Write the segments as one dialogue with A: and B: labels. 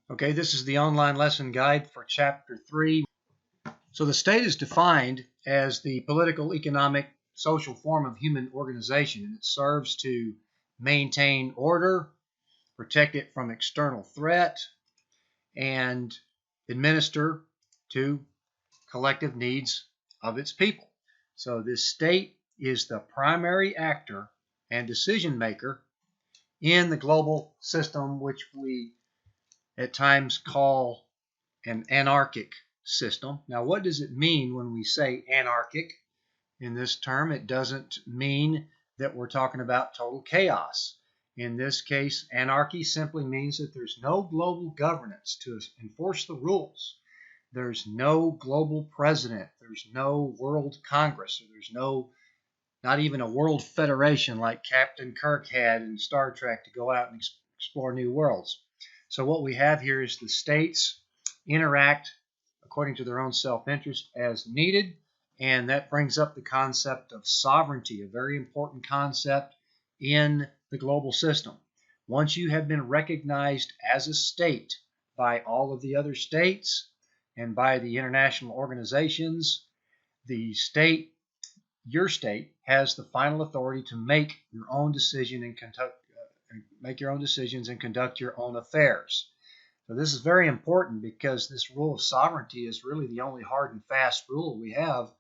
A: Okay, this is the online lesson guide for Chapter 3. So the state is defined as the political, economic, social form of human organization, and it serves to maintain order, protect it from external threat, and administer to collective needs of its people. So this state is the primary actor and decision maker in the global system, which we at times call an anarchic system. Now, what does it mean when we say anarchic in this term? It doesn't mean that we're talking about total chaos. In this case, anarchy simply means that there's no global governance to enforce the rules. There's no global president. There's no world congress. There's not even a world federation like Captain Kirk had in Star Trek to go out and explore new worlds. So what we have here is the states interact according to their own self-interest as needed, and that brings up the concept of sovereignty, a very important concept in the global system. Once you have been recognized as a state by all of the other states and by the international organizations, the state, your state, has the final authority to make your own decision and make your own decisions and conduct your own affairs. So this is very important because this rule of sovereignty is really the only hard and fast rule we have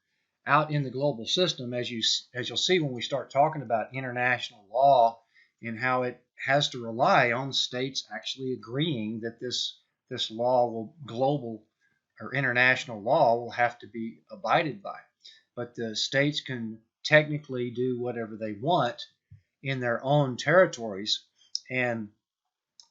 A: out in the global system, as you'll see when we start talking about international law and how it has to rely on states actually agreeing that this law will global or international law will have to be abided by. But the states can technically do whatever they want in their own territories, and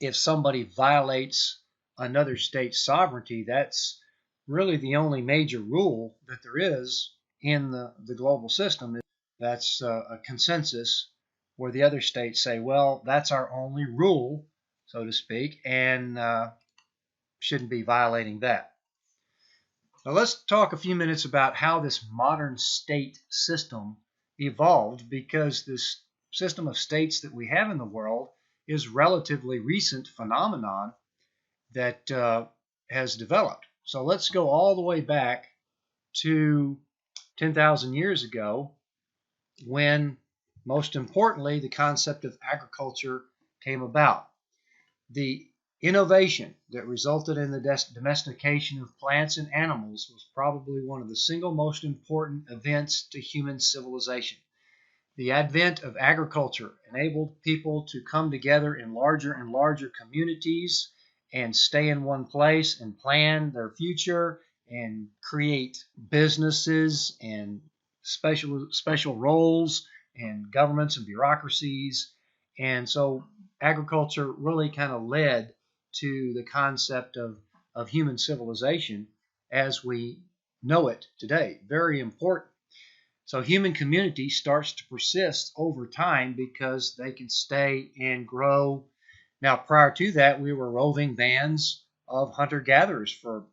A: if somebody violates another state's sovereignty, that's really the only major rule that there is in the global system. That's a consensus where the other states say, well, that's our only rule, so to speak, and shouldn't be violating that. Now let's talk a few minutes about how this modern state system evolved, because this system of states that we have in the world is relatively recent phenomenon that has developed. So let's go all the way back to 10,000 years ago, when, most importantly, the concept of agriculture came about. The innovation that resulted in the domestication of plants and animals was probably one of the single most important events to human civilization. The advent of agriculture enabled people to come together in larger and larger communities and stay in one place and plan their future and create businesses and special roles and governments and bureaucracies. And so agriculture really kind of led to the concept of human civilization as we know it today. Very important. So human community starts to persist over time because they can stay and grow. Now, prior to that, we were roving bands of hunter-gatherers for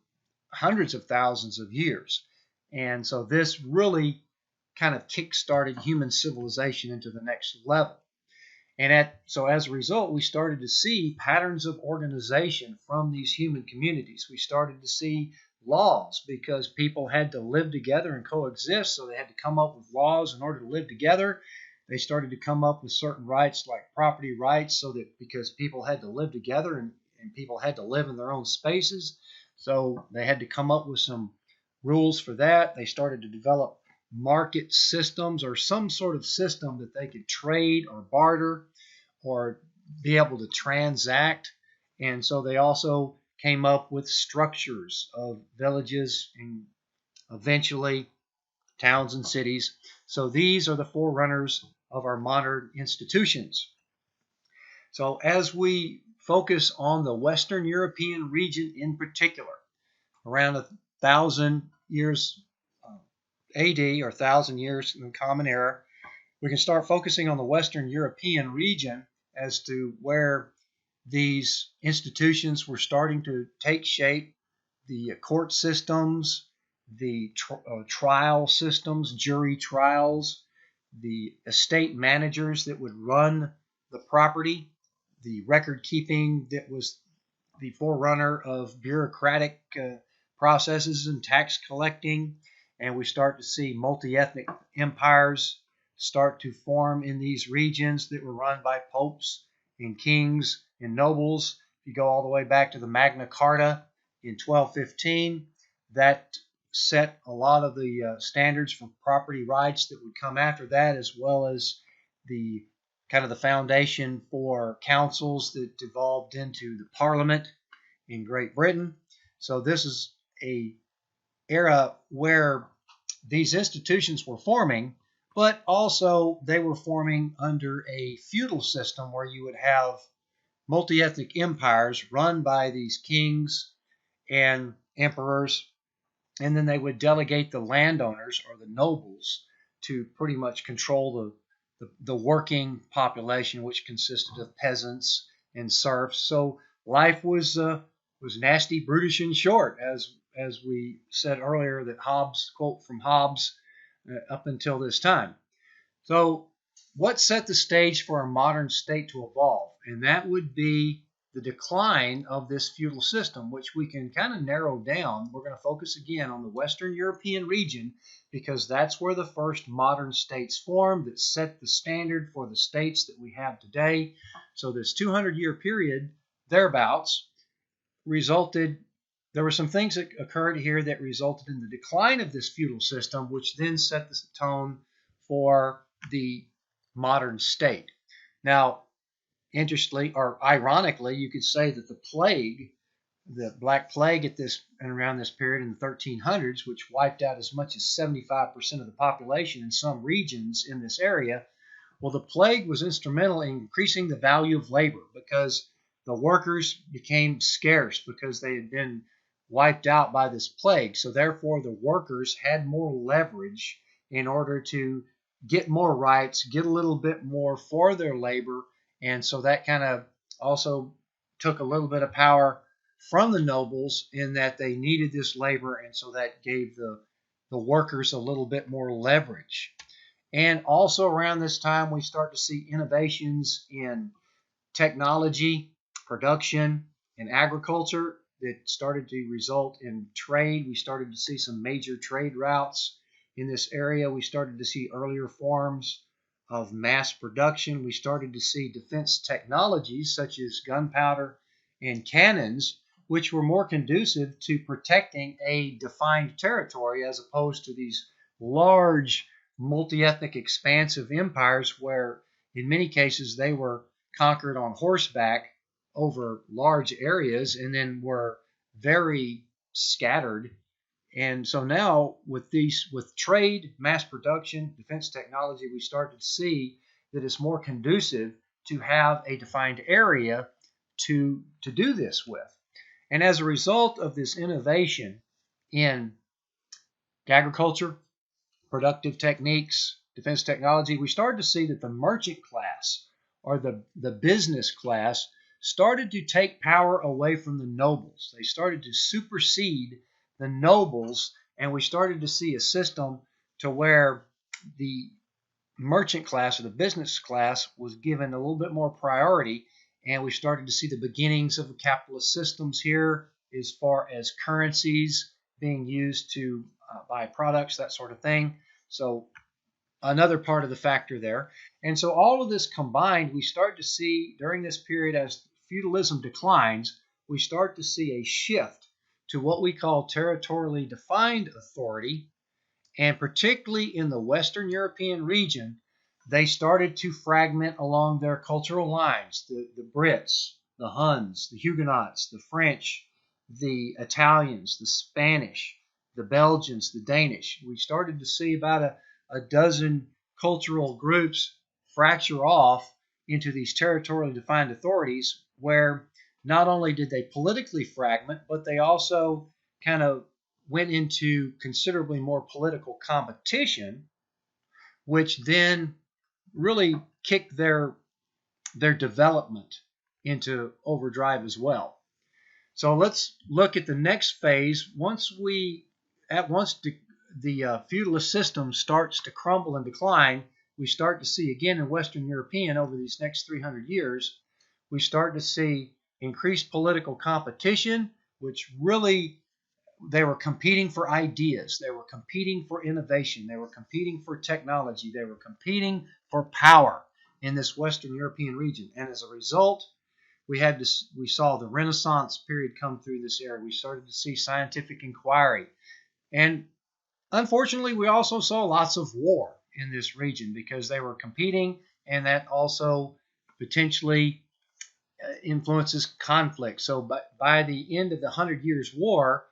A: hundreds of thousands of years. And so this really kind of kick-started human civilization into the next level. And so as a result, we started to see patterns of organization from these human communities. We started to see laws because people had to live together and coexist, so they had to come up with laws in order to live together. They started to come up with certain rights like property rights, so that because people had to live together and people had to live in their own spaces, so they had to come up with some rules for that. They started to develop market systems or some sort of system that they could trade or barter or be able to transact. And so they also came up with structures of villages and eventually towns and cities. So these are the forerunners of our modern institutions. So as we focus on the Western European region in particular, around 1,000 years AD or 1,000 years in the Common Era, we can start focusing on the Western European region as to where these institutions were starting to take shape. The court systems, the trial systems, jury trials, the estate managers that would run the property, the record keeping that was the forerunner of bureaucratic processes and tax collecting, and we start to see multi-ethnic empires start to form in these regions that were run by popes and kings and nobles. If you go all the way back to the Magna Carta in 1215, that set a lot of the standards for property rights that would come after that, as well as the kind of the foundation for councils that devolved into the Parliament in Great Britain. So this is a era where these institutions were forming, but also they were forming under a feudal system where you would have multi-ethnic empires run by these kings and emperors, and then they would delegate the landowners or the nobles to pretty much control the working population, which consisted of peasants and serfs. So life was nasty, brutish, and short, as we said earlier, that Hobbes, quote from Hobbes, up until this time. So what set the stage for a modern state to evolve? And that would be the decline of this feudal system, which we can kind of narrow down. We're going to focus again on the Western European region because that's where the first modern states formed that set the standard for the states that we have today. So this 200-year period, thereabouts, there were some things that occurred here that resulted in the decline of this feudal system, which then set the tone for the modern state. Now, interestingly or ironically, you could say that the Black Plague at this and around this period in the 1300s, which wiped out as much as 75% of the population in some regions in this area, well, the plague was instrumental in increasing the value of labor because the workers became scarce because they had been wiped out by this plague. So therefore, the workers had more leverage in order to get more rights, get a little bit more for their labor. And so that kind of also took a little bit of power from the nobles in that they needed this labor. And so that gave the workers a little bit more leverage. And also around this time, we start to see innovations in technology, production, and agriculture that started to result in trade. We started to see some major trade routes in this area. We started to see earlier forms of mass production. We started to see defense technologies such as gunpowder and cannons, which were more conducive to protecting a defined territory as opposed to these large multi-ethnic expansive empires where in many cases they were conquered on horseback over large areas and then were very scattered. And so now with trade, mass production, defense technology, we start to see that it's more conducive to have a defined area to do this with. And as a result of this innovation in agriculture, productive techniques, defense technology, we started to see that the merchant class or the business class started to take power away from the nobles. They started to supersede the nobles, and we started to see a system to where the merchant class or the business class was given a little bit more priority, and we started to see the beginnings of the capitalist systems here as far as currencies being used to buy products, that sort of thing. So another part of the factor there. And so all of this combined, we start to see during this period as feudalism declines, we start to see a shift to what we call territorially defined authority. And particularly in the Western European region, they started to fragment along their cultural lines. The Brits, the Huns, the Huguenots, the French, the Italians, the Spanish, the Belgians, the Danish. We started to see about a dozen cultural groups fracture off into these territorially defined authorities where not only did they politically fragment, but they also kind of went into considerably more political competition, which then really kicked their development into overdrive as well. So let's look at the next phase. Once the feudalist system starts to crumble and decline, we start to see again in Western European over these next 300 years, we start to see increased political competition, which really they were competing for ideas. They were competing for innovation. They were competing for technology. They were competing for power in this Western European region. And as a result, we saw the Renaissance period come through this area. We started to see scientific inquiry. And unfortunately, we also saw lots of war in this region because they were competing, and that also potentially influences conflict. So by the end of the 100 Years' War,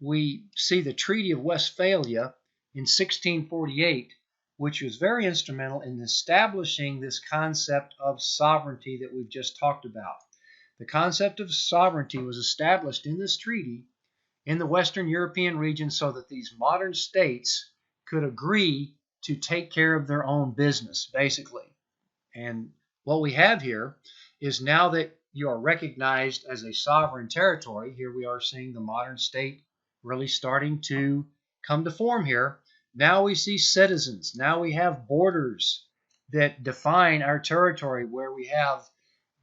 A: we see the Treaty of Westphalia in 1648, which was very instrumental in establishing this concept of sovereignty that we've just talked about. The concept of sovereignty was established in this treaty in the Western European region so that these modern states could agree to take care of their own business, basically. And what we have here is, now that you are recognized as a sovereign territory, here we are seeing the modern state really starting to come to form here. Now we see citizens. Now we have borders that define our territory, where we have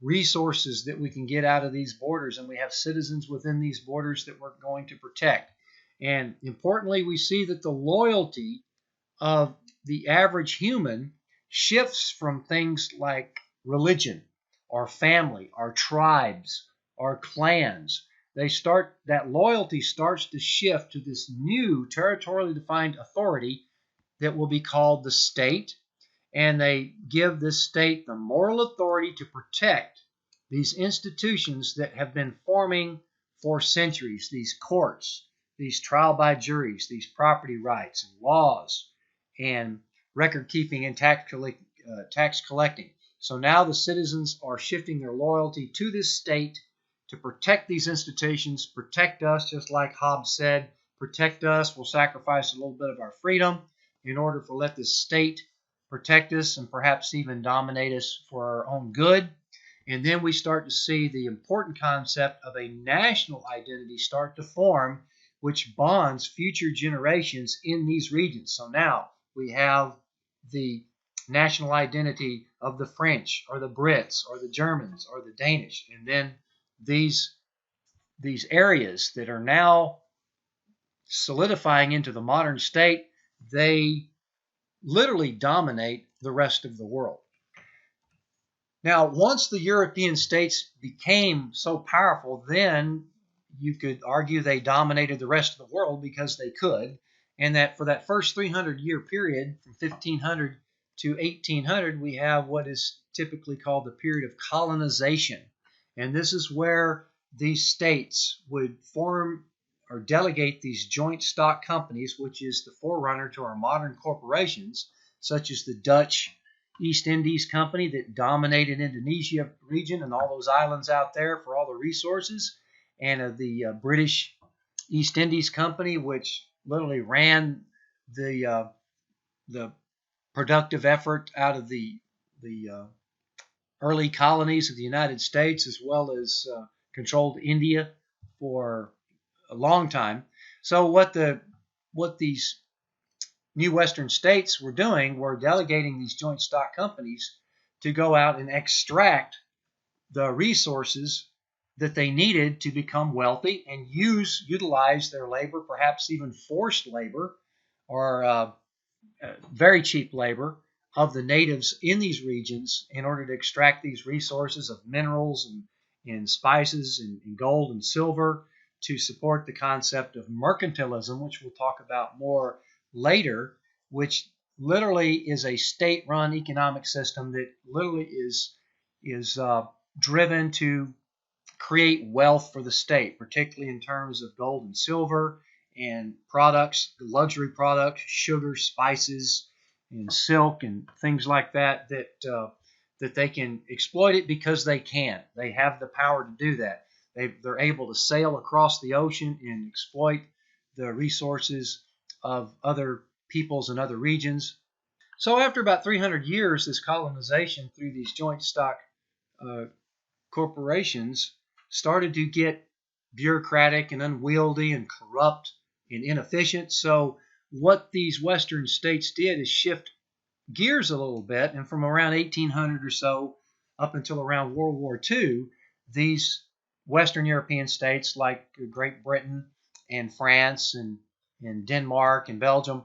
A: resources that we can get out of these borders, and we have citizens within these borders that we're going to protect. And importantly, we see that the loyalty of the average human shifts from things like religion or family or tribes or clans. That loyalty starts to shift to this new territorially defined authority that will be called the state, and they give this state the moral authority to protect these institutions that have been forming for centuries, these courts, these trial by juries, these property rights and laws, and record keeping and tax collecting. So now the citizens are shifting their loyalty to this state to protect these institutions, protect us, just like Hobbes said, protect us, we'll sacrifice a little bit of our freedom in order to let this state protect us and perhaps even dominate us for our own good. And then we start to see the important concept of a national identity start to form, which bonds future generations in these regions. So now we have the national identity of the French or the Brits or the Germans or the Danish. And then these areas that are now solidifying into the modern state, they literally dominate the rest of the world. Now, once the European states became so powerful, then you could argue they dominated the rest of the world because they could, and that for that first 300-year period, from 1500 to 1800, we have what is typically called the period of colonization. And this is where these states would form or delegate these joint stock companies, which is the forerunner to our modern corporations, such as the Dutch East Indies Company that dominated Indonesia region and all those islands out there for all the resources, and of the British East Indies Company, which literally ran the productive effort out of the early colonies of the United States, as well as controlled India for a long time. So what these new Western states were doing were delegating these joint stock companies to go out and extract the resources that they needed to become wealthy and utilize their labor, perhaps even forced labor or very cheap labor of the natives in these regions in order to extract these resources of minerals and spices and gold and silver to support the concept of mercantilism, which we'll talk about more later, which literally is a state-run economic system that literally is driven to create wealth for the state, particularly in terms of gold and silver and products, luxury products, sugar, spices, and silk and things like that they can exploit it because they can. They have the power to do that. They're able to sail across the ocean and exploit the resources of other peoples and other regions. So after about 300 years, this colonization through these joint stock corporations started to get bureaucratic and unwieldy and corrupt and inefficient. So what these Western states did is shift gears a little bit, and from around 1800 or so up until around World War II, these Western European states like Great Britain and France and Denmark and Belgium,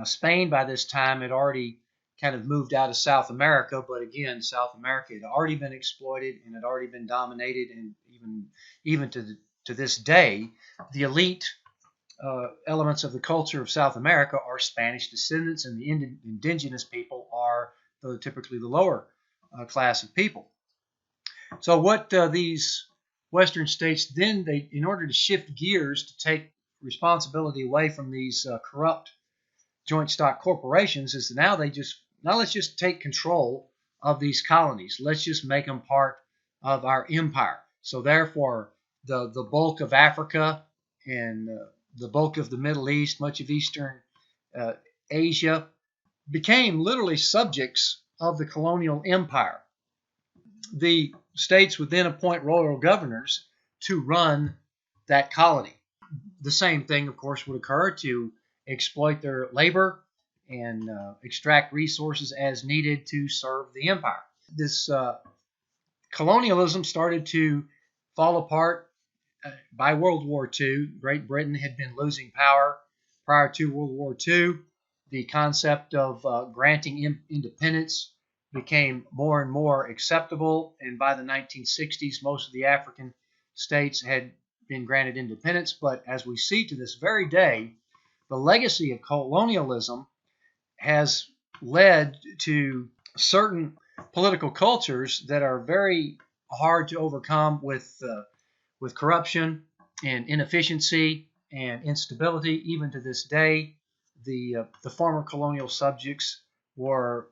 A: Spain by this time had already kind of moved out of South America, but again, South America had already been exploited and had already been dominated, and even to this day, the elite elements of the culture of South America are Spanish descendants, and the indigenous people are typically the lower class of people. So what these Western states then, in order to shift gears to take responsibility away from these corrupt joint stock corporations, is now let's just take control of these colonies. Let's just make them part of our empire. So therefore, the bulk of Africa and the bulk of the Middle East, much of Eastern Asia, became literally subjects of the colonial empire. The states would then appoint royal governors to run that colony. The same thing, of course, would occur to exploit their labor and extract resources as needed to serve the empire. This colonialism started to fall apart by World War II. Great Britain had been losing power prior to World War II. The concept of granting independence became more and more acceptable, and by the 1960s, most of the African states had been granted independence. But as we see to this very day, the legacy of colonialism has led to certain political cultures that are very hard to overcome with corruption and inefficiency and instability. Even to this day, the former colonial subjects were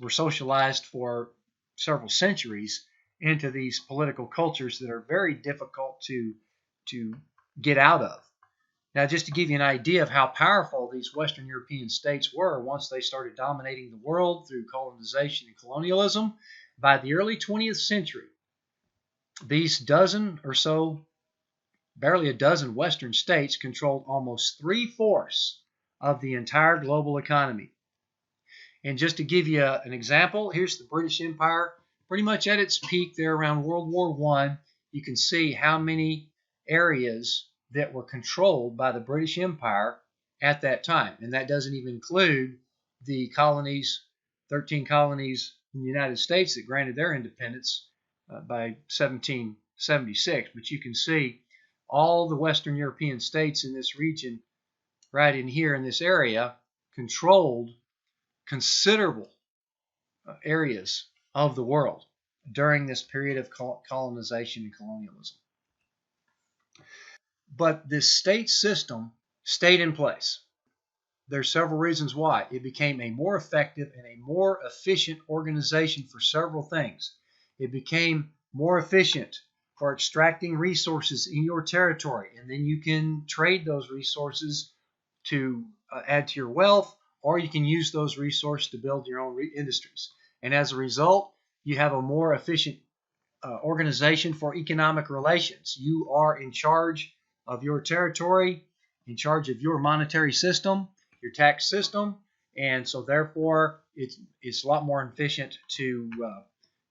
A: socialized for several centuries into these political cultures that are very difficult to get out of. Now, just to give you an idea of how powerful these Western European states were once they started dominating the world through colonization and colonialism, by the early 20th century, these dozen or so, barely a dozen Western states controlled almost 3/4 of the entire global economy. And just to give you an example, here's the British Empire, pretty much at its peak there around World War I. You can see how many areas that were controlled by the British Empire at that time. And that doesn't even include the colonies, 13 colonies in the United States that granted their independence by 1776. But you can see all the Western European states in this region, right in here in this area, controlled considerable areas of the world during this period of colonization and colonialism. But this state system stayed in place. There's several reasons why. It became a more effective and a more efficient organization for several things. It became more efficient for extracting resources in your territory, and then you can trade those resources to add to your wealth, or you can use those resources to build your own industries. And as a result, you have a more efficient organization for economic relations. You are in charge of your territory, in charge of your monetary system, your tax system, and so therefore it's a lot more efficient to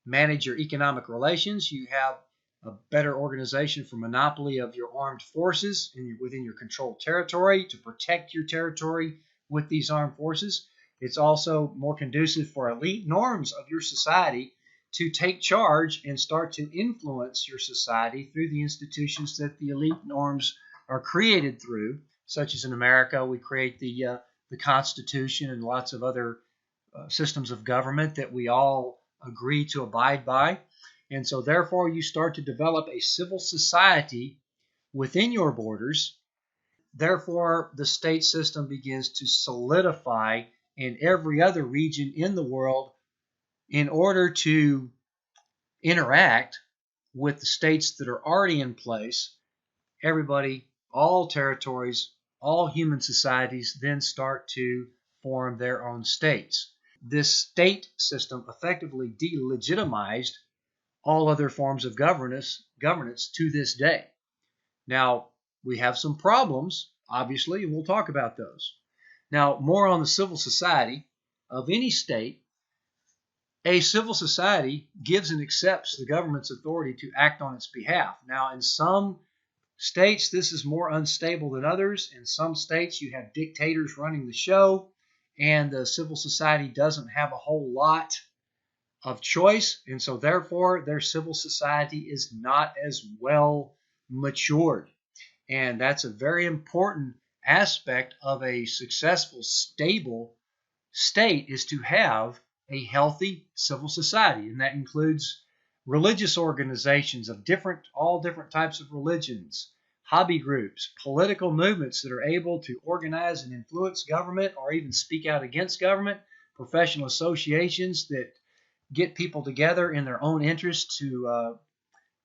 A: manage your economic relations. You have a better organization for monopoly of your armed forces within your controlled territory to protect your territory with these armed forces. It's also more conducive for elite norms of your society to take charge and start to influence your society through the institutions that the elite norms are created through, such as in America, we create the Constitution and lots of other systems of government that we all agree to abide by. And so therefore you start to develop a civil society within your borders. Therefore, the state system begins to solidify in every other region in the world in order to interact with the states that are already in place. Everybody, all territories, all human societies then start to form their own states. This state system effectively delegitimized all other forms of governance to this day. Now, we have some problems, obviously, and we'll talk about those. Now, more on the civil society of any state. A civil society gives and accepts the government's authority to act on its behalf. Now, in some states, this is more unstable than others. In some states, you have dictators running the show, and the civil society doesn't have a whole lot of choice, and so therefore their civil society is not as well matured. And that's a very important aspect of a successful, stable state, is to have a healthy civil society. And that includes religious organizations of all different types of religions, hobby groups, political movements that are able to organize and influence government or even speak out against government, professional associations that get people together in their own interest to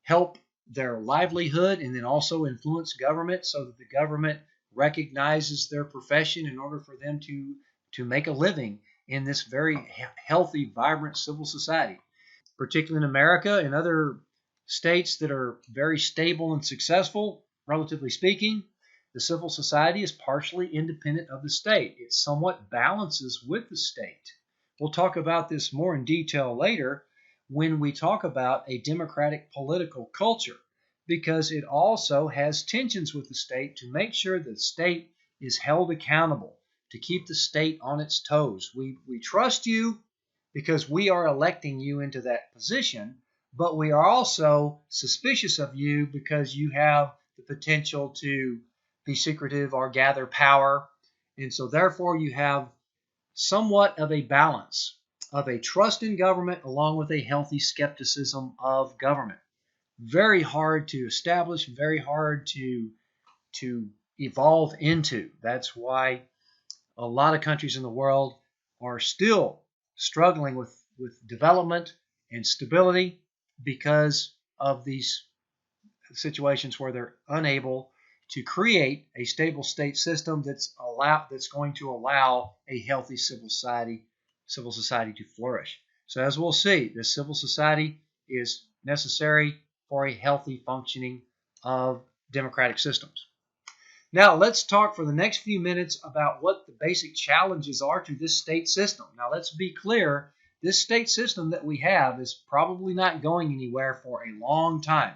A: help their livelihood and then also influence government so that the government recognizes their profession in order for them to make a living in this very healthy, vibrant civil society. Particularly in America and other states that are very stable and successful, relatively speaking, the civil society is partially independent of the state. It somewhat balances with the state. We'll talk about this more in detail later when we talk about a democratic political culture, because it also has tensions with the state to make sure that the state is held accountable, to keep the state on its toes. We trust you because we are electing you into that position, but we are also suspicious of you because you have the potential to be secretive or gather power. And so therefore you have somewhat of a balance of a trust in government along with a healthy skepticism of government. Very hard to establish, very hard to evolve into. That's why a lot of countries in the world are still struggling with development and stability because of these situations where they're unable to create a stable state system that's going to allow a healthy civil society to flourish. So as we'll see, the civil society is necessary for a healthy functioning of democratic systems. Now let's talk for the next few minutes about what the basic challenges are to this state system. Now let's be clear, this state system that we have is probably not going anywhere for a long time.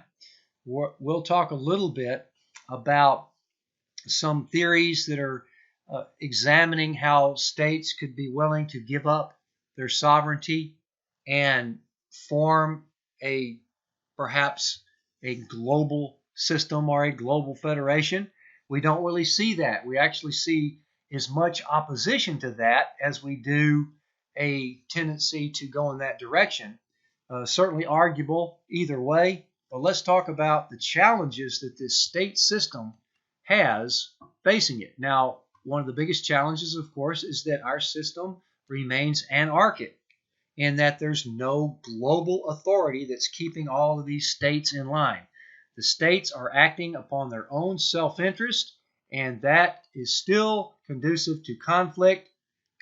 A: We'll talk a little bit about some theories that are examining how states could be willing to give up their sovereignty and form perhaps a global system or a global federation. We don't really see that. We actually see as much opposition to that as we do a tendency to go in that direction. Certainly arguable either way, but let's talk about the challenges that this state system has facing it. Now, one of the biggest challenges, of course, is that our system remains anarchic and that there's no global authority that's keeping all of these states in line. The states are acting upon their own self-interest, and that is still conducive to conflict,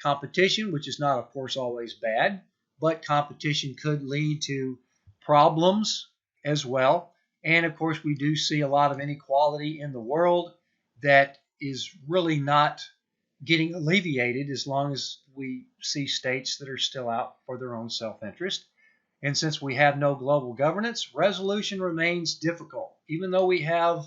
A: competition, which is not, of course, always bad, but competition could lead to problems as well. And, of course, we do see a lot of inequality in the world that is really not getting alleviated as long as we see states that are still out for their own self-interest. And since we have no global governance, resolution remains difficult. Even though we have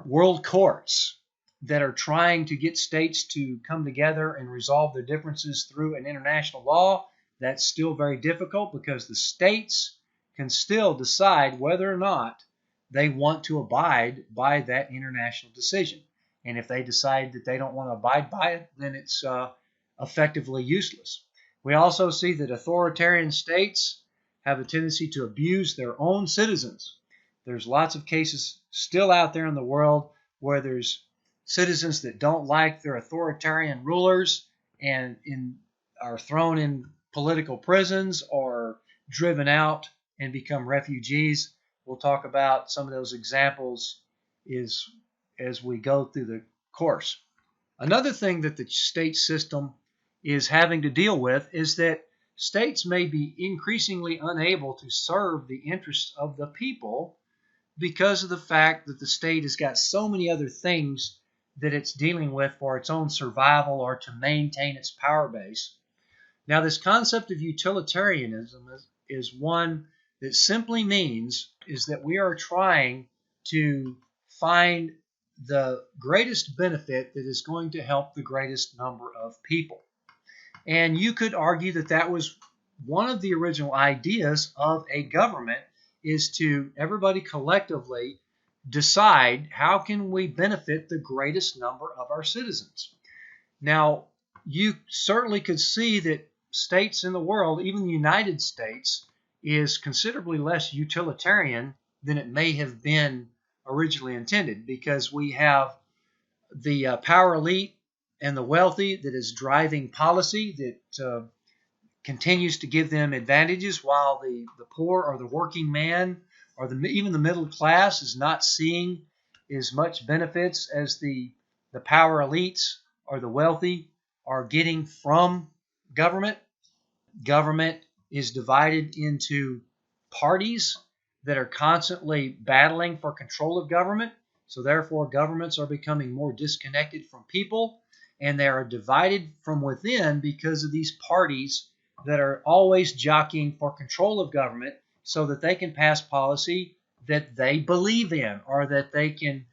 A: world courts that are trying to get states to come together and resolve their differences through an international law, that's still very difficult because the states can still decide whether or not they want to abide by that international decision. And if they decide that they don't want to abide by it, then it's effectively useless. We also see that authoritarian states have a tendency to abuse their own citizens. There's lots of cases still out there in the world where there's citizens that don't like their authoritarian rulers and are thrown in political prisons or driven out and become refugees. We'll talk about some of those examples as we go through the course. Another thing that the state system is having to deal with is that states may be increasingly unable to serve the interests of the people because of the fact that the state has got so many other things that it's dealing with for its own survival or to maintain its power base. Now, this concept of utilitarianism is one that simply means is that we are trying to find the greatest benefit that is going to help the greatest number of people. And you could argue that that was one of the original ideas of a government, is to everybody collectively decide how can we benefit the greatest number of our citizens. Now, you certainly could see that states in the world, even the United States, is considerably less utilitarian than it may have been originally intended, because we have the power elite and the wealthy that is driving policy that continues to give them advantages, while the poor or the working man or even the middle class is not seeing as much benefits as the power elites or the wealthy are getting from government. Government is divided into parties that are constantly battling for control of government. So therefore, governments are becoming more disconnected from people, and they are divided from within because of these parties that are always jockeying for control of government so that they can pass policy that they believe in, or that they can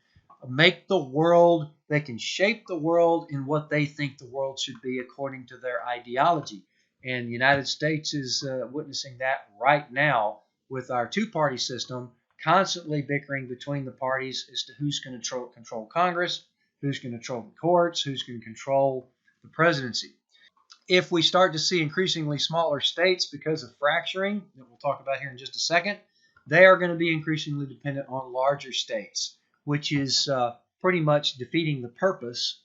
A: make the world, they can shape the world in what they think the world should be according to their ideology. And the United States is witnessing that right now with our two-party system, constantly bickering between the parties as to who's going to control Congress, who's going to control the courts, who's going to control the presidency. If we start to see increasingly smaller states because of fracturing, that we'll talk about here in just a second, they are going to be increasingly dependent on larger states, which is pretty much defeating the purpose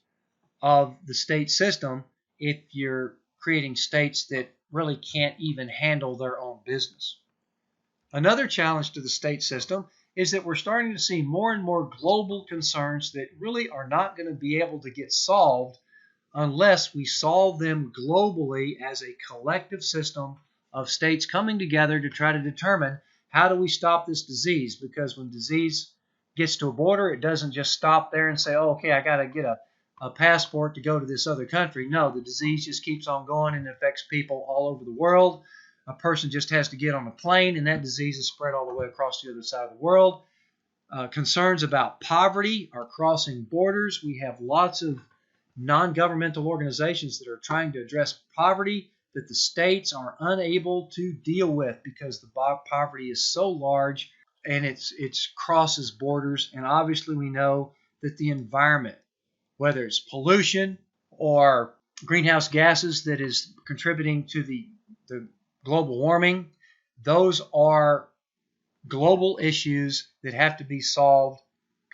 A: of the state system if you're creating states that really can't even handle their own business. Another challenge to the state system is that we're starting to see more and more global concerns that really are not going to be able to get solved unless we solve them globally as a collective system of states coming together to try to determine how do we stop this disease. Because when disease gets to a border, it doesn't just stop there and say, oh, okay, I got to get a passport to go to this other country. No, the disease just keeps on going and affects people all over the world. A person just has to get on a plane, and that disease is spread all the way across the other side of the world. Concerns about poverty are crossing borders. We have lots of non-governmental organizations that are trying to address poverty that the states are unable to deal with because the poverty is so large and it crosses borders. And obviously we know that the environment, whether it's pollution or greenhouse gases that is contributing to the global warming, those are global issues that have to be solved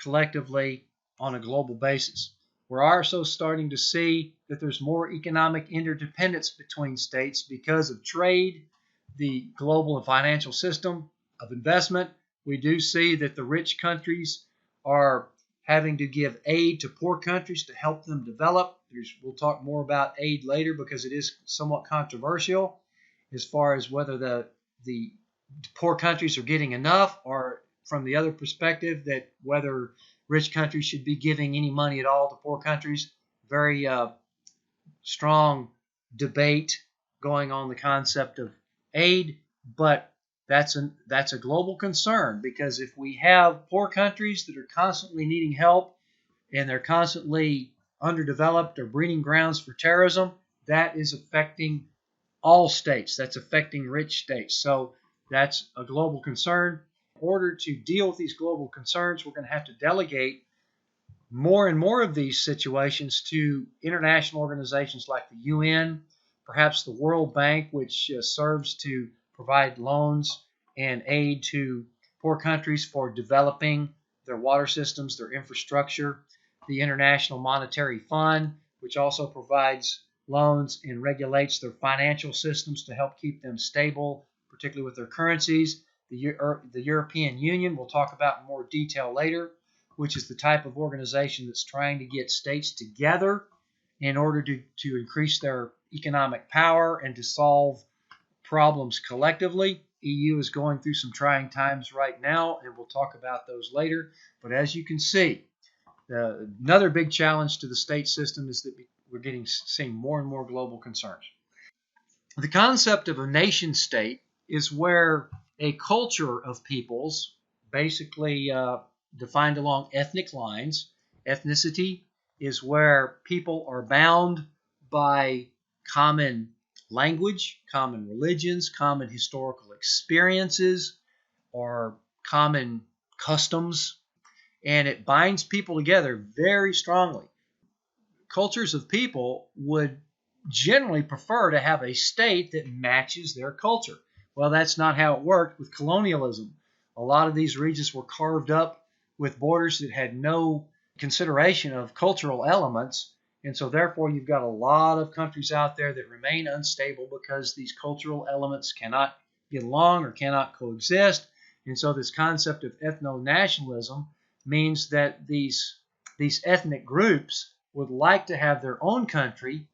A: collectively on a global basis. We're also starting to see that there's more economic interdependence between states because of trade, the global and financial system of investment. We do see that the rich countries are having to give aid to poor countries to help them develop. We'll talk more about aid later because it is somewhat controversial as far as whether the poor countries are getting enough, or from the other perspective that whether rich countries should be giving any money at all to poor countries. Very strong debate going on the concept of aid, but that's a global concern, because if we have poor countries that are constantly needing help and they're constantly underdeveloped or breeding grounds for terrorism, that is affecting all states. That's affecting rich states. So that's a global concern. In order to deal with these global concerns, we're going to have to delegate more and more of these situations to international organizations like the UN, perhaps the World Bank, which serves to provide loans and aid to poor countries for developing their water systems, their infrastructure, the International Monetary Fund, which also provides loans and regulates their financial systems to help keep them stable, particularly with their currencies. The European Union, we'll talk about in more detail later, which is the type of organization that's trying to get states together in order to increase their economic power and to solve problems collectively. EU is going through some trying times right now, and we'll talk about those later. But as you can see, another big challenge to the state system is that we're seeing more and more global concerns. The concept of a nation state is where a culture of peoples, basically defined along ethnic lines. Ethnicity is where people are bound by common language, common religions, common historical experiences, or common customs, and it binds people together very strongly. Cultures of people would generally prefer to have a state that matches their culture. Well, that's not how it worked with colonialism. A lot of these regions were carved up with borders that had no consideration of cultural elements, and so therefore you've got a lot of countries out there that remain unstable because these cultural elements cannot get along or cannot coexist. And so this concept of ethno-nationalism means that these ethnic groups would like to have their own country.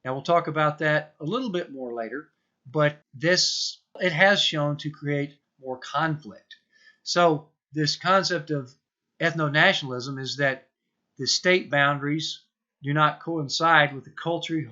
A: Now we'll talk about that a little bit more later, but it has shown to create more conflict. So this concept of ethno-nationalism is that the state boundaries do not coincide with the culturally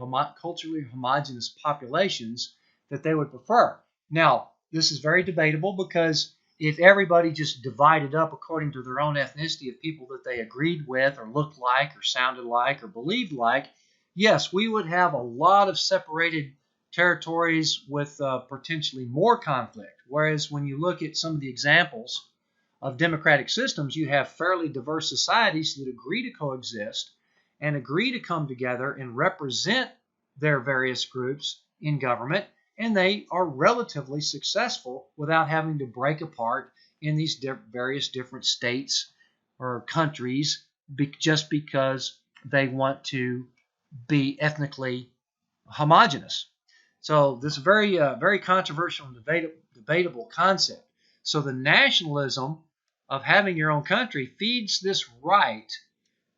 A: homogeneous populations that they would prefer. Now, this is very debatable because if everybody just divided up according to their own ethnicity of people that they agreed with or looked like or sounded like or believed like, yes, we would have a lot of separated territories with potentially more conflict. Whereas when you look at some of the examples of democratic systems, you have fairly diverse societies that agree to coexist and agree to come together and represent their various groups in government, and they are relatively successful without having to break apart in these various different states or countries just because they want to be ethnically homogenous. So this is a very controversial and debatable concept. So the nationalism of having your own country feeds this right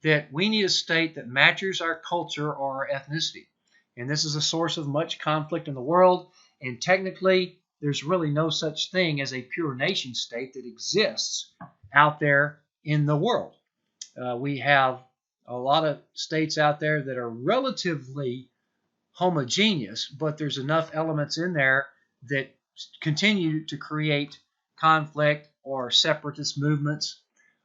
A: that we need a state that matches our culture or our ethnicity. And this is a source of much conflict in the world. And technically, there's really no such thing as a pure nation state that exists out there in the world. We have a lot of states out there that are relatively homogeneous, but there's enough elements in there that continue to create conflict or separatist movements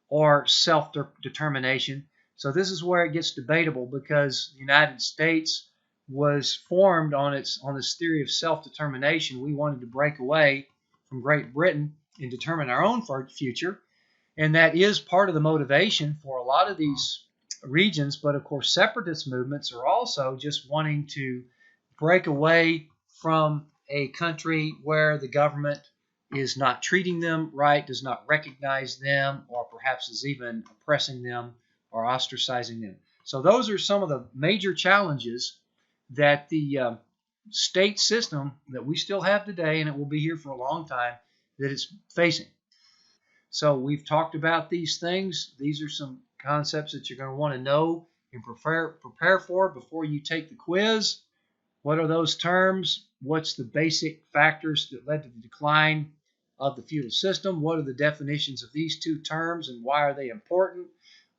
A: or self-determination. So this is where it gets debatable because the United States was formed on this theory of self-determination. We wanted to break away from Great Britain and determine our own future, and that is part of the motivation for a lot of these regions. But of course, separatist movements are also just wanting to break away from a country where the government is not treating them right, does not recognize them, or perhaps is even oppressing them or ostracizing them. So those are some of the major challenges that the state system that we still have today, and it will be here for a long time, that it's facing. So we've talked about these things. These are some concepts that you're going to want to know and prepare for before you take the quiz. What are those terms? What's the basic factors that led to the decline of the feudal system? What are the definitions of these two terms and why are they important?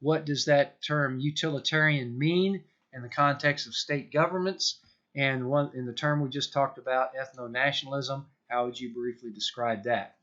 A: What does that term utilitarian mean in the context of state governments? And in the term we just talked about, ethno-nationalism, how would you briefly describe that?